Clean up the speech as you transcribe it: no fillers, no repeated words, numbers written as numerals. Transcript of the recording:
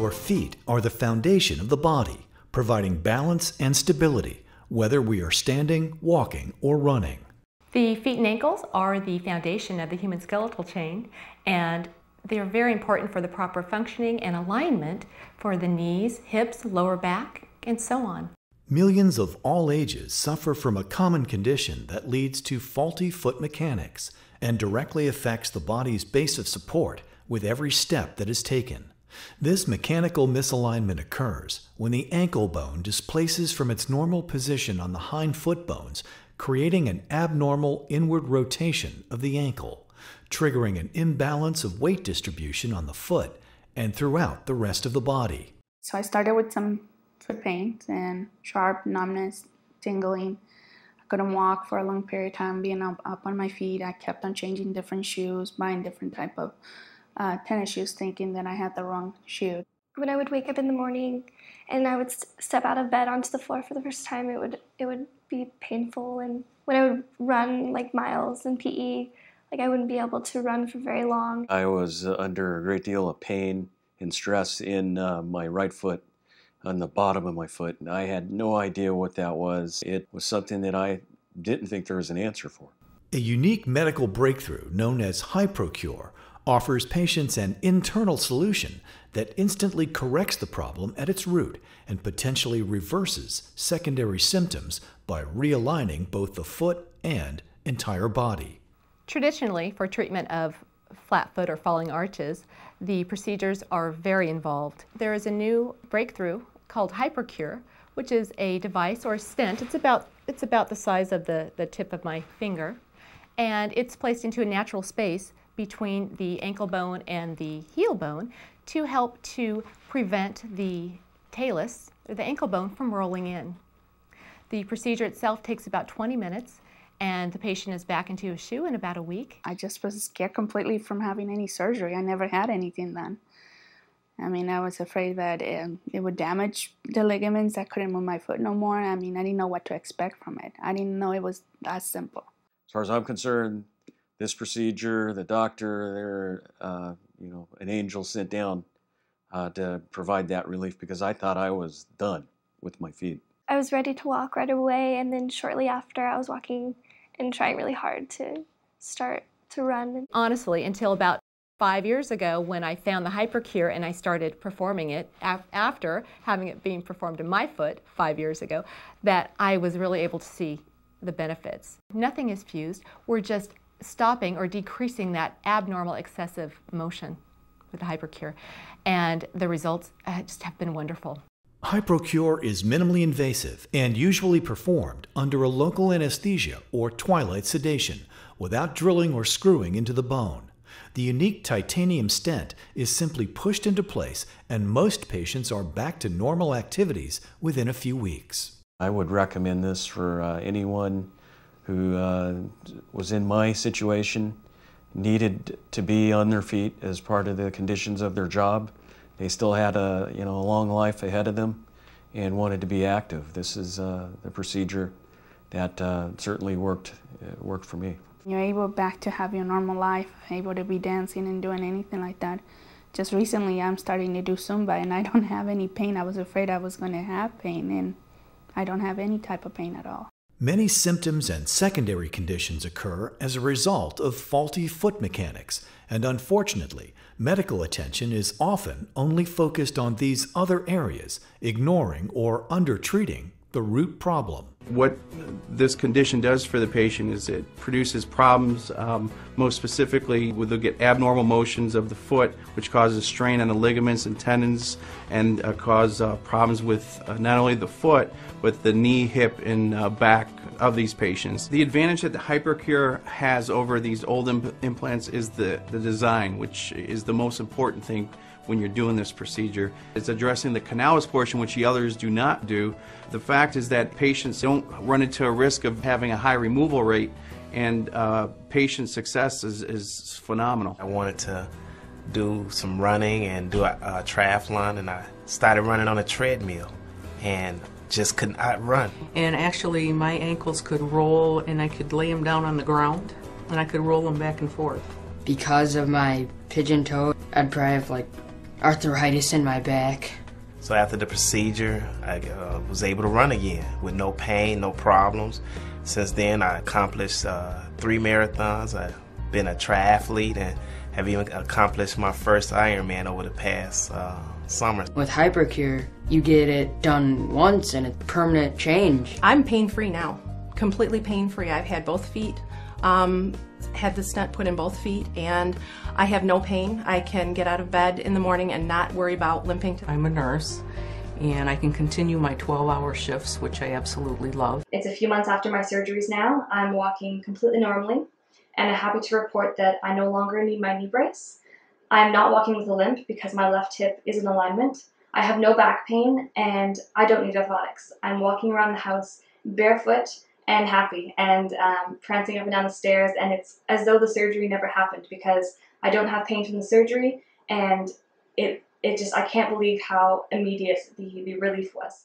Your feet are the foundation of the body, providing balance and stability, whether we are standing, walking, or running. The feet and ankles are the foundation of the human skeletal chain, and they are very important for the proper functioning and alignment for the knees, hips, lower back, and so on. Millions of all ages suffer from a common condition that leads to faulty foot mechanics and directly affects the body's base of support with every step that is taken. This mechanical misalignment occurs when the ankle bone displaces from its normal position on the hind foot bones, creating an abnormal inward rotation of the ankle, triggering an imbalance of weight distribution on the foot and throughout the rest of the body. So I started with some foot pains and sharp numbness, tingling. I couldn't walk for a long period of time, being up on my feet. I kept on changing different shoes, buying different type of tennis shoes, thinking that I had the wrong shoe. When I would wake up in the morning and I would step out of bed onto the floor for the first time, it would be painful. And when I would run like miles in PE, like I wouldn't be able to run for very long. I was under a great deal of pain and stress in my right foot, on the bottom of my foot, and I had no idea what that was. It was something that I didn't think there was an answer for. A unique medical breakthrough known as HyProCure offers patients an internal solution that instantly corrects the problem at its root and potentially reverses secondary symptoms by realigning both the foot and entire body. Traditionally, for treatment of flat foot or falling arches, the procedures are very involved. There is a new breakthrough called HyProCure, which is a device or a stent. It's about the size of the tip of my finger, and it's placed into a natural space between the ankle bone and the heel bone to help to prevent the talus, or the ankle bone, from rolling in. The procedure itself takes about 20 minutes, and the patient is back into a shoe in about a week. I just was scared completely from having any surgery. I never had anything done. I mean, I was afraid that it would damage the ligaments. I couldn't move my foot no more. I mean, I didn't know what to expect from it. I didn't know it was that simple. As far as I'm concerned, this procedure, the doctor, they're an angel sent down to provide that relief, because I thought I was done with my feet. I was ready to walk right away, and then shortly after I was walking and trying really hard to start to run. Honestly, until about 5 years ago, when I found the HyProCure and I started performing it after having it being performed in my foot 5 years ago, that I was really able to see the benefits. Nothing is fused. We're just stopping or decreasing that abnormal excessive motion with the HyProCure, and the results just have been wonderful. HyProCure is minimally invasive and usually performed under a local anesthesia or twilight sedation without drilling or screwing into the bone. The unique titanium stent is simply pushed into place, and most patients are back to normal activities within a few weeks. I would recommend this for anyone who was in my situation, needed to be on their feet as part of the conditions of their job. They still had a long life ahead of them and wanted to be active. This is the procedure that certainly worked for me. You're able back to have your normal life, able to be dancing and doing anything like that. Just recently I'm starting to do Zumba, and I don't have any pain. I was afraid I was going to have pain, and I don't have any type of pain at all. Many symptoms and secondary conditions occur as a result of faulty foot mechanics, and unfortunately, medical attention is often only focused on these other areas, ignoring or undertreating the root problem. What this condition does for the patient is it produces problems, most specifically they'll get abnormal motions of the foot, which causes strain on the ligaments and tendons, and cause problems with not only the foot, but the knee, hip, and back of these patients. The advantage that the HyProCure has over these old implants is the design, which is the most important thing when you're doing this procedure. It's addressing the canalis portion, which the others do not do. The fact is that patients don't run into a risk of having a high removal rate, and patient success is phenomenal. I wanted to do some running and do a triathlon, and I started running on a treadmill and just could not run. And actually my ankles could roll, and I could lay them down on the ground and I could roll them back and forth. Because of my pigeon toe, I'd probably have like arthritis in my back. So after the procedure, I was able to run again with no pain, no problems. Since then, I accomplished 3 marathons. I've been a triathlete and have even accomplished my first Ironman over the past summer. With HyProCure, you get it done once and it's permanent change. I'm pain-free now, completely pain-free. I've had both feet, had the stent put in both feet, and I have no pain. I can get out of bed in the morning and not worry about limping. I'm a nurse, and I can continue my 12-hour shifts, which I absolutely love. It's a few months after my surgeries now. I'm walking completely normally, and I'm happy to report that I no longer need my knee brace. I'm not walking with a limp because my left hip is in alignment. I have no back pain, and I don't need orthotics. I'm walking around the house barefoot and happy and prancing up and down the stairs, and it's as though the surgery never happened because I don't have pain from the surgery, and it just, I can't believe how immediate the relief was.